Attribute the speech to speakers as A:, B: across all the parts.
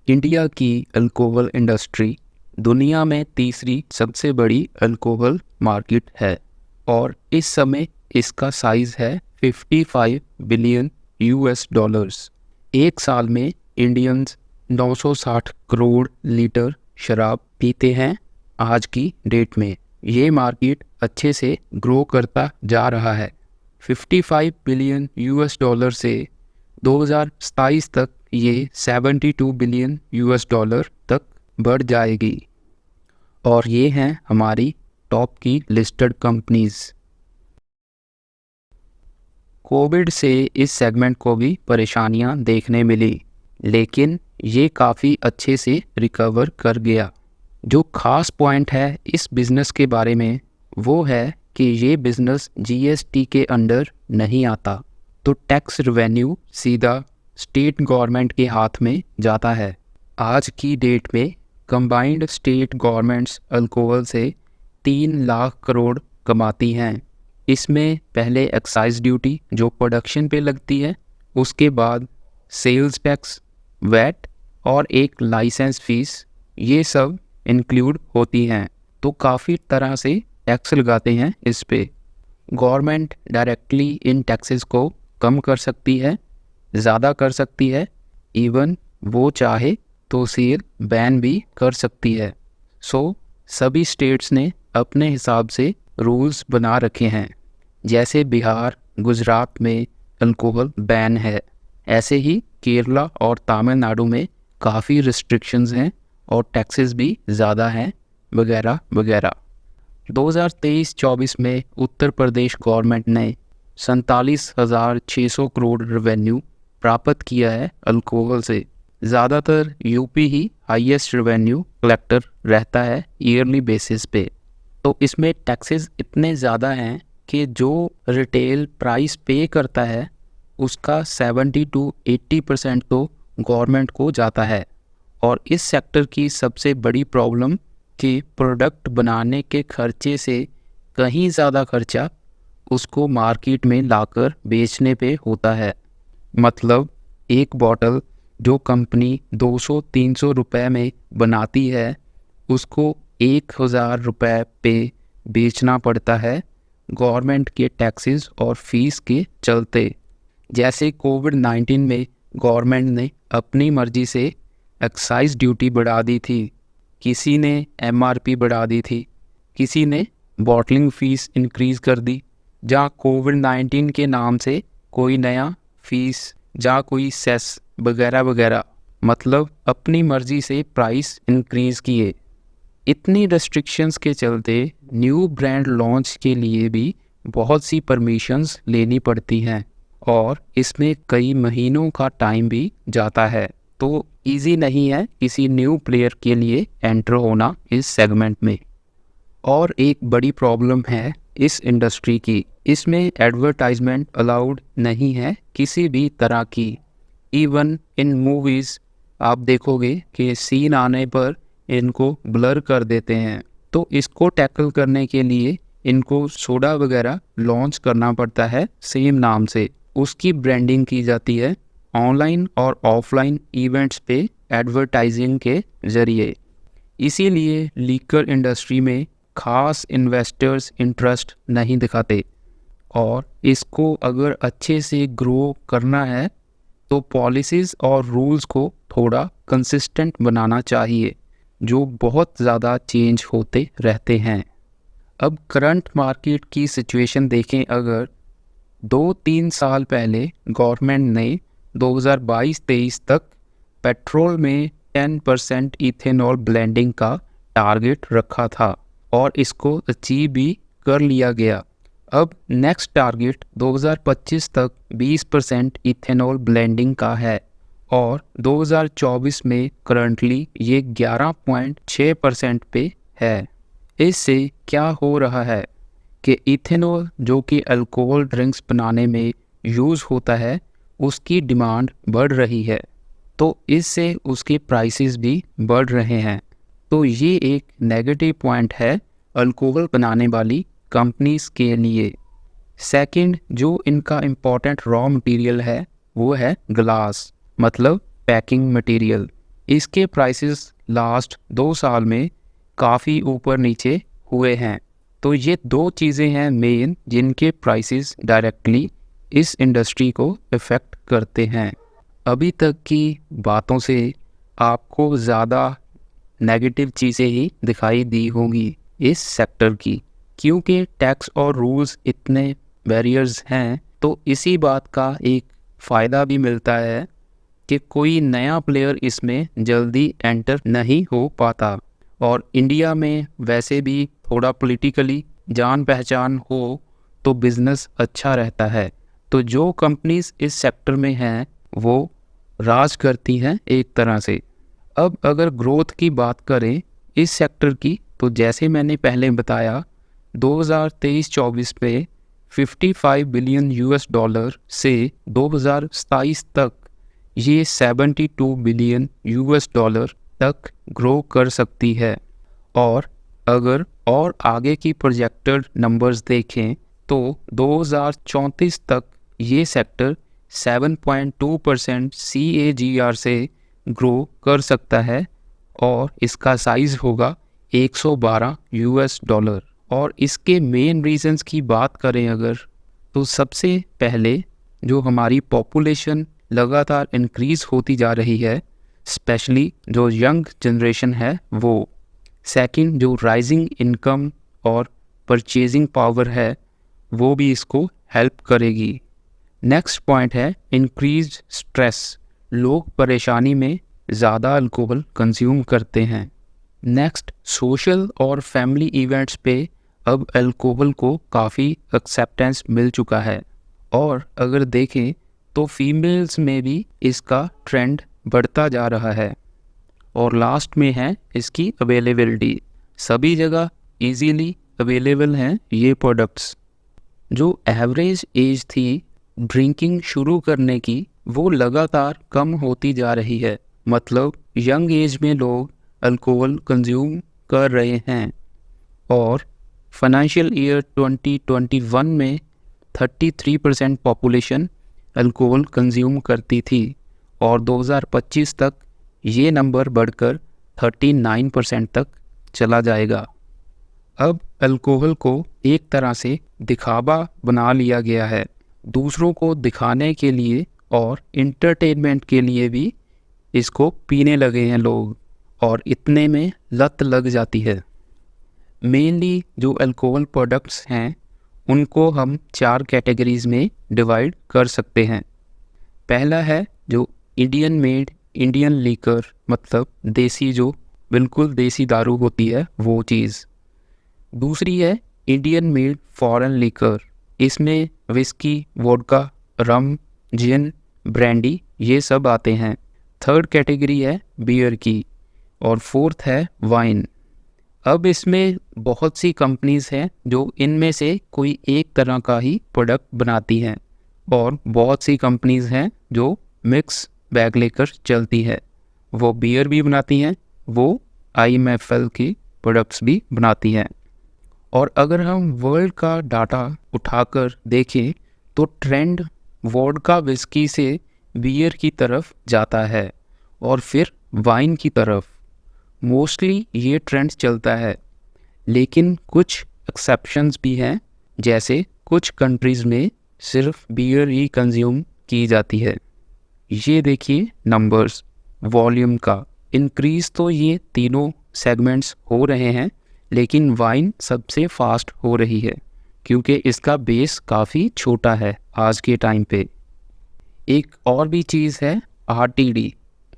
A: India की alcohol industry दुनिया में तीसरी सबसे बड़ी अल्कोहल मार्केट है और इस समय इसका साइज है 55 बिलियन यूएस डॉलर्स। एक साल में इंडियंस 960 करोड़ लीटर शराब पीते हैं। आज की डेट में ये मार्केट अच्छे से ग्रो करता जा रहा है। 55 बिलियन यूएस डॉलर से 2027 तक ये 72 बिलियन यूएस डॉलर तक बढ़ जाएगी। और ये हैं हमारी टॉप की लिस्टेड कंपनीज। कोविड से इस सेगमेंट को भी परेशानियां देखने मिली, लेकिन ये काफ़ी अच्छे से रिकवर कर गया। जो ख़ास पॉइंट है इस बिज़नेस के बारे में वो है कि ये बिज़नेस जीएसटी के अंडर नहीं आता, तो टैक्स रेवेन्यू सीधा स्टेट गवर्नमेंट के हाथ में जाता है। आज की डेट में कंबाइंड स्टेट गवर्नमेंट्स अल्कोहल से 3 लाख करोड़ कमाती हैं। इसमें पहले एक्साइज ड्यूटी जो प्रोडक्शन पे लगती है, उसके बाद सेल्स टैक्स, वैट और एक लाइसेंस फीस, ये सब इंक्लूड होती हैं। तो काफ़ी तरह से टैक्स लगाते हैं इस पे। गवर्नमेंट डायरेक्टली इन टैक्सेस को कम कर सकती है, ज़्यादा कर सकती है, इवन वो चाहे तो सेल बैन भी कर सकती है। सो सभी स्टेट्स ने अपने हिसाब से रूल्स बना रखे हैं। जैसे बिहार, गुजरात में अल्कोहल बैन है, ऐसे ही केरला और तमिलनाडु में काफ़ी रिस्ट्रिक्शंस हैं और टैक्सेस भी ज़्यादा हैं, वगैरह वगैरह। 2023-24 में उत्तर प्रदेश गवर्नमेंट ने 47,600 करोड़ रेवेन्यू प्राप्त किया है अल्कोहल से। ज़्यादातर यूपी ही हाईएस्ट रेवेन्यू कलेक्टर रहता है ईयरली बेसिस पे। तो इसमें टैक्सेस इतने ज़्यादा हैं कि जो रिटेल प्राइस पे करता है उसका 70-80% तो गवर्नमेंट को जाता है। और इस सेक्टर की सबसे बड़ी प्रॉब्लम कि प्रोडक्ट बनाने के खर्चे से कहीं ज़्यादा खर्चा उसको मार्केट में लाकर बेचने पे होता है। मतलब एक बॉटल जो कंपनी 200-300 रुपए में बनाती है, उसको 1,000 रुपए पे बेचना पड़ता है गवर्नमेंट के टैक्सेस और फीस के चलते। जैसे कोविड-19 में गवर्नमेंट ने अपनी मर्जी से एक्साइज ड्यूटी बढ़ा दी थी, किसी ने एमआरपी बढ़ा दी थी, किसी ने बॉटलिंग फ़ीस इंक्रीज़ कर दी, जहाँ कोविड-19 के नाम से कोई नया फीस, जहाँ कोई सेस वगैरह वगैरह, मतलब अपनी मर्जी से प्राइस इंक्रीज़ किए। इतनी रेस्ट्रिक्शंस के चलते न्यू ब्रांड लॉन्च के लिए भी बहुत सी परमिशंस लेनी पड़ती हैं और इसमें कई महीनों का टाइम भी जाता है। तो इजी नहीं है किसी न्यू प्लेयर के लिए एंटर होना इस सेगमेंट में। और एक बड़ी प्रॉब्लम है इस इंडस्ट्री की, इसमें एडवर्टाइजमेंट अलाउड नहीं है किसी भी तरह की। इवन इन मूवीज़ आप देखोगे कि सीन आने पर इनको ब्लर कर देते हैं। तो इसको टैकल करने के लिए इनको सोडा वगैरह लॉन्च करना पड़ता है सेम नाम से। उसकी ब्रांडिंग की जाती है ऑनलाइन और ऑफलाइन इवेंट्स पे एडवर्टाइजिंग के ज़रिए। इसीलिए लीकर इंडस्ट्री में खास इन्वेस्टर्स इंटरेस्ट नहीं दिखाते। और इसको अगर अच्छे से ग्रो करना है तो पॉलिसीज़ और रूल्स को थोड़ा कंसिस्टेंट बनाना चाहिए, जो बहुत ज़्यादा चेंज होते रहते हैं। अब करंट मार्केट की सिचुएशन देखें, अगर 2-3 साल पहले गवर्नमेंट ने 2022-23 तक पेट्रोल में 10% इथेनॉल ब्लेंडिंग का टारगेट रखा था और इसको अचीव भी कर लिया गया। अब नेक्स्ट टारगेट 2025 तक 20% इथेनॉल ब्लेंडिंग का है और 2024 में करंटली ये 11.6% पे है। इससे क्या हो रहा है कि इथेनॉल जो कि अल्कोहल ड्रिंक्स बनाने में यूज़ होता है, उसकी डिमांड बढ़ रही है, तो इससे उसके प्राइसेस भी बढ़ रहे हैं। तो ये एक नेगेटिव पॉइंट है अल्कोहल बनाने वाली कंपनीज के लिए। सेकंड, जो इनका इम्पोर्टेंट रॉ मटेरियल है वो है ग्लास, मतलब पैकिंग मटेरियल। इसके प्राइसेस लास्ट 2 साल में काफ़ी ऊपर नीचे हुए हैं। तो ये 2 चीज़ें हैं मेन जिनके प्राइसेस डायरेक्टली इस इंडस्ट्री को इफ़ेक्ट करते हैं। अभी तक की बातों से आपको ज़्यादा नेगेटिव चीज़ें ही दिखाई दी होंगी इस सेक्टर की, क्योंकि टैक्स और रूल्स इतने बैरियर्स हैं। तो इसी बात का एक फ़ायदा भी मिलता है कि कोई नया प्लेयर इसमें जल्दी एंटर नहीं हो पाता। और इंडिया में वैसे भी थोड़ा पॉलिटिकली जान पहचान हो तो बिज़नेस अच्छा रहता है। तो जो कंपनीज इस सेक्टर में हैं वो राज करती हैं एक तरह से। अब अगर ग्रोथ की बात करें इस सेक्टर की, तो जैसे मैंने पहले बताया 2023-24 पे 55 बिलियन यूएस डॉलर से 2027 तक ये 72 बिलियन यूएस डॉलर तक ग्रो कर सकती है। और अगर और आगे की प्रोजेक्टेड नंबर्स देखें तो 2034 तक ये सेक्टर 7.2% CAGR से ग्रो कर सकता है और इसका साइज़ होगा 112 यूएस डॉलर। और इसके मेन रीजंस की बात करें अगर, तो सबसे पहले जो हमारी पॉपुलेशन लगातार इंक्रीज़ होती जा रही है, स्पेशली जो यंग जनरेशन है वो। सेकंड, जो राइजिंग इनकम और परचेजिंग पावर है वो भी इसको हेल्प करेगी। नेक्स्ट पॉइंट है इंक्रीज्ड स्ट्रेस, लोग परेशानी में ज़्यादा अल्कोहल कंज्यूम करते हैं। नेक्स्ट, सोशल और फैमिली इवेंट्स पे अब अल्कोहल को काफ़ी एक्सेप्टेंस मिल चुका है। और अगर देखें तो फीमेल्स में भी इसका ट्रेंड बढ़ता जा रहा है। और लास्ट में है इसकी अवेलेबिलिटी, सभी जगह इजीली अवेलेबल हैं ये प्रोडक्ट्स। जो एवरेज एज थी ड्रिंकिंग शुरू करने की वो लगातार कम होती जा रही है, मतलब यंग एज में लोग अल्कोहल कंज्यूम कर रहे हैं। और फाइनेंशियल ईयर 2021 में 33% पॉपुलेशन अल्कोहल कंज्यूम करती थी और 2025 तक ये नंबर बढ़कर 39% तक चला जाएगा। अब अल्कोहल को एक तरह से दिखावा बना लिया गया है, दूसरों को दिखाने के लिए और इंटरटेनमेंट के लिए भी इसको पीने लगे हैं लोग और इतने में लत लग जाती है। मेनली जो अल्कोहल प्रोडक्ट्स हैं उनको हम 4 कैटेगरीज में डिवाइड कर सकते हैं। पहला है जो इंडियन मेड इंडियन लीकर, मतलब देसी, जो बिल्कुल देसी दारू होती है वो चीज़। दूसरी है इंडियन मेड फॉरेन लीकर, इसमें विस्की, वोडका, रम, जिन, ब्रांडी ये सब आते हैं। थर्ड कैटेगरी है बियर की और फोर्थ है वाइन। अब इसमें बहुत सी कंपनीज हैं जो इनमें से कोई एक तरह का ही प्रोडक्ट बनाती हैं और बहुत सी कंपनीज हैं जो मिक्स बैग लेकर चलती है, वो बियर भी बनाती हैं, वो IMFL की प्रोडक्ट्स भी बनाती हैं। और अगर हम वर्ल्ड का डाटा उठाकर देखें तो ट्रेंड वोडका विस्की से बियर की तरफ जाता है और फिर वाइन की तरफ, मोस्टली ये ट्रेंड चलता है। लेकिन कुछ एक्सेप्शंस भी हैं, जैसे कुछ कंट्रीज़ में सिर्फ बियर ही कंज्यूम की जाती है। ये देखिए नंबर्स, वॉल्यूम का इंक्रीज़ तो ये तीनों सेगमेंट्स हो रहे हैं, लेकिन वाइन सबसे फास्ट हो रही है क्योंकि इसका बेस काफ़ी छोटा है आज के टाइम पे। एक और भी चीज़ है RTD,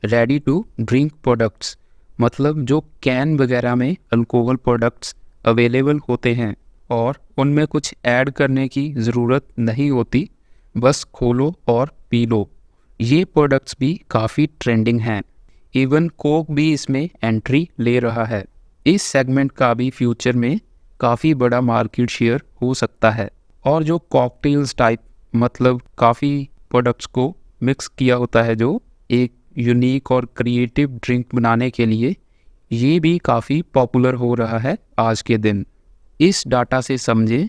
A: ready to drink products, मतलब जो कैन वगैरह में अल्कोहल प्रोडक्ट्स अवेलेबल होते हैं और उनमें कुछ ऐड करने की ज़रूरत नहीं होती, बस खोलो और पी लो। ये प्रोडक्ट्स भी काफ़ी ट्रेंडिंग हैं, इवन कोक भी इसमें एंट्री ले रहा है। इस सेगमेंट का भी फ्यूचर में काफ़ी बड़ा मार्केट शेयर हो सकता है। और जो कॉकटेल्स टाइप, मतलब काफ़ी प्रोडक्ट्स को मिक्स किया होता है जो एक यूनिक और क्रिएटिव ड्रिंक बनाने के लिए, ये भी काफ़ी पॉपुलर हो रहा है आज के दिन। इस डाटा से समझें,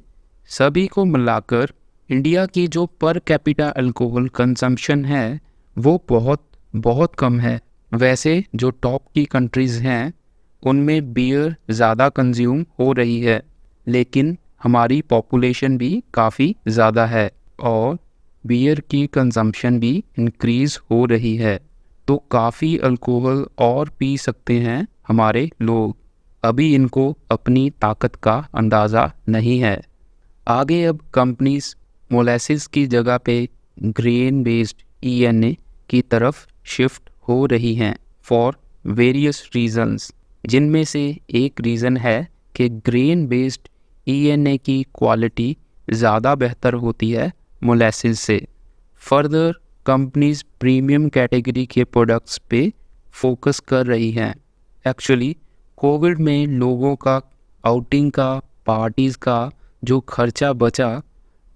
A: सभी को मिलाकर इंडिया की जो पर कैपिटा अल्कोहल कंजम्पशन है वो बहुत बहुत कम है, वैसे जो टॉप की कंट्रीज़ हैं उनमें बियर ज़्यादा कंज्यूम हो रही है, लेकिन हमारी पॉपुलेशन भी काफ़ी ज़्यादा है और बियर की कंजम्पशन भी इंक्रीज़ हो रही है, तो काफ़ी अल्कोहल और पी सकते हैं हमारे लोग। अभी इनको अपनी ताकत का अंदाज़ा नहीं है। आगे अब कंपनीज मोलेसिस की जगह पे ग्रेन बेस्ड ENA की तरफ शिफ्ट हो रही हैं फॉर वेरियस रीजंस, जिनमें से एक रीज़न है कि ग्रेन बेस्ड ENA की क्वालिटी ज़्यादा बेहतर होती है मोलेसिस से। फर्दर कंपनीज प्रीमियम कैटेगरी के प्रोडक्ट्स पे फोकस कर रही हैं। एक्चुअली कोविड में लोगों का आउटिंग का, पार्टीज़ का जो खर्चा बचा,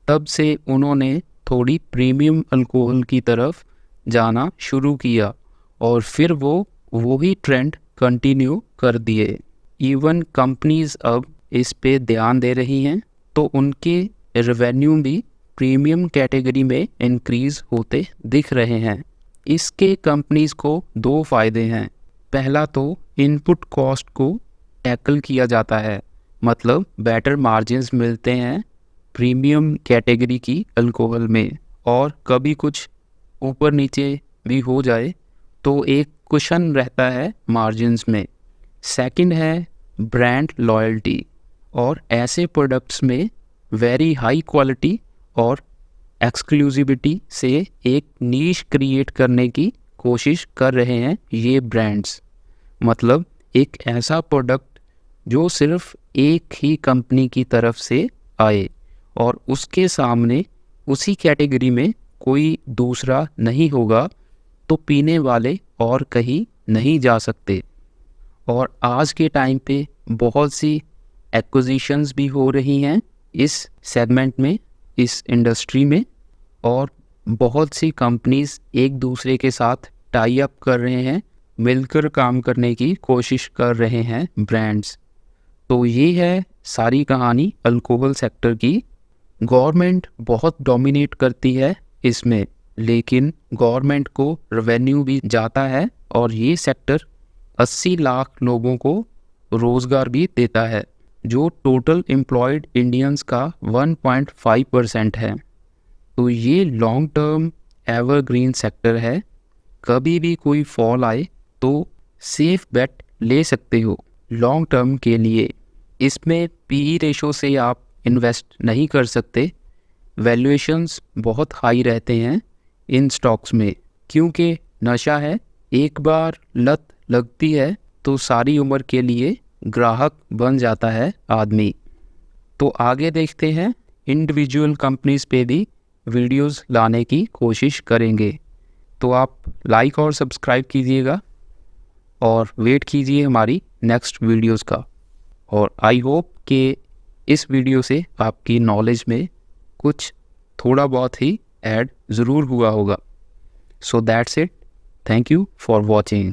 A: तब से उन्होंने थोड़ी प्रीमियम अल्कोहल की तरफ जाना शुरू किया और फिर वो वही ट्रेंड कंटिन्यू कर दिए। इवन कंपनीज अब इस पे ध्यान दे रही हैं, तो उनके रेवेन्यू भी प्रीमियम कैटेगरी में इंक्रीज़ होते दिख रहे हैं। इसके कंपनीज को दो फ़ायदे हैं। पहला तो इनपुट कॉस्ट को टैकल किया जाता है, मतलब बेटर मार्जिन्स मिलते हैं प्रीमियम कैटेगरी की अल्कोहल में, और कभी कुछ ऊपर नीचे भी हो जाए तो एक कुशन रहता है मार्जिन्स में। सेकंड है ब्रांड लॉयल्टी, और ऐसे प्रोडक्ट्स में वेरी हाई क्वालिटी और एक्सक्लूसिविटी से एक नीश क्रिएट करने की कोशिश कर रहे हैं ये ब्रांड्स। मतलब एक ऐसा प्रोडक्ट जो सिर्फ एक ही कंपनी की तरफ से आए और उसके सामने उसी कैटेगरी में कोई दूसरा नहीं होगा, तो पीने वाले और कहीं नहीं जा सकते। और आज के टाइम पे बहुत सी एक्विजिशंस भी हो रही हैं इस सेगमेंट में, इस इंडस्ट्री में, और बहुत सी कंपनीज एक दूसरे के साथ टाई अप कर रहे हैं, मिलकर काम करने की कोशिश कर रहे हैं ब्रांड्स। तो ये है सारी कहानी अल्कोहल सेक्टर की। गवर्नमेंट बहुत डोमिनेट करती है इसमें, लेकिन गवर्नमेंट को रेवेन्यू भी जाता है और ये सेक्टर 80 लाख लोगों को रोज़गार भी देता है, जो टोटल एम्प्लॉयड इंडियंस का 1.5% है। तो ये लॉन्ग टर्म एवरग्रीन सेक्टर है। कभी भी कोई फॉल आए तो सेफ बेट ले सकते हो लॉन्ग टर्म के लिए। इसमें PE रेशो से आप इन्वेस्ट नहीं कर सकते। वैल्यूएशंस बहुत हाई रहते हैं इन स्टॉक्स में, क्योंकि नशा है, एक बार लत लगती है तो सारी उम्र के लिए ग्राहक बन जाता है आदमी। तो आगे देखते हैं, इंडिविजुअल कंपनीज पे भी वीडियोस लाने की कोशिश करेंगे। तो आप लाइक और सब्सक्राइब कीजिएगा और वेट कीजिए हमारी नेक्स्ट वीडियोस का। और आई होप कि इस वीडियो से आपकी नॉलेज में कुछ थोड़ा बहुत ही ऐड ज़रूर हुआ होगा। So that's it. Thank you for watching.